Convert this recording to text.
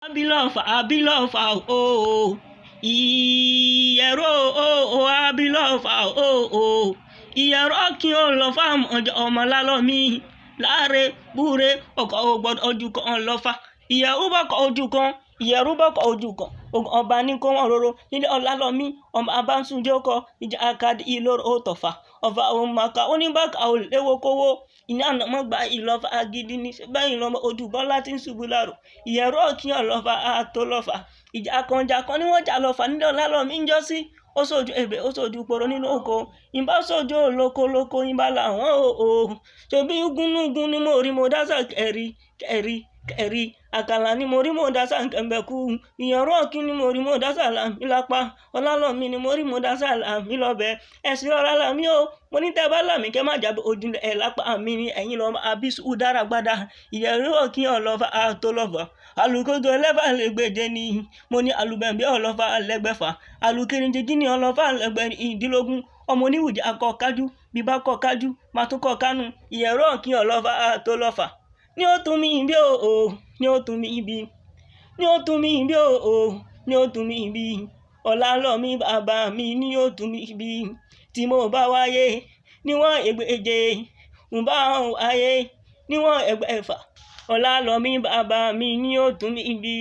Abilọ́fà o ìyẹ̀rọ o abilọ́fà o ìyẹ̀rọ kí o lọ fà ọmọ lálọ́mí láre búre ọkọ̀ ògbọ́dọ̀ ojú kan lọ́fà ìyẹ̀rú bọ́kọ̀ ojú kan ìyẹ̀rú bọ́kọ̀ ojú kan ọba ní kó wọ́n roro nílé ọlálọ́mí ọmọ abánsunjókọ ìjà akadì ìlóró tọ̀fà ọ̀fà òmàkà oníbàkà òléwókówó ìní ànàmọ́gbà ìlọ́fà gidi ní bẹ́yìn lọ́mọ ojúbọ́ láti ń ṣubú láàrò ìyẹ̀rọ kí ọlọ́fà àtọlọ́fà ìjà kan ni wọ́n jà lọ́fà nílé ọlálọ́mí ń jọ́sí ó sójú ebè ó sójú poro nínú oko ìbá sójú olókolóko ìbá làwọn ṣebí gúnúgún ni mo rí mo dásà kẹ̀rí àkàlà ni mo rí mo dásà kẹ̀mbẹ̀kú ìyẹ̀rọ kí ni mo rí mo dásà làmí lápá ọlálọ́mí ni mo rí mo dásà làmí lọ́bẹ̀ ẹ̀sìn ọ̀rá làmí o mo ní tẹ́ bá làmí kẹ́ má jábọ̀ ojú ẹ̀ lápá mi ni ẹ̀yin lọ́mọ abisu dára gbádá ìyẹ̀rọ kí ọlọ́fà àtọlọ́fà alùkójọ ẹlẹ́fà lẹ́gbẹ̀jẹ ni mo ní alùbẹ̀m̀bẹ̀ ọlọ́fà lẹ́gbẹ̀fà alùkìrìnjìjì ní ọlọ́fà lẹ́gbẹ̀rìndínlógún ọmọ oníwùjì akọ kájú bíbá kọ kájú máa tún kọ kánú ìyẹ̀rọ kí ọlọ́fà àtọlọ́fà ní ó tún mi bí o ní ó tún mi bí ní ó tún mi bí o ní ó tún mi bí ọlálọ́mí bàbá mi ní ó tún mi bí tí mo bá wáyé níwọ̀n ẹgbẹ̀je ń bá wáyé níwọ̀n ẹgbẹ̀fà ọlálọ́mí bàbá mi ní ó tún mi bí.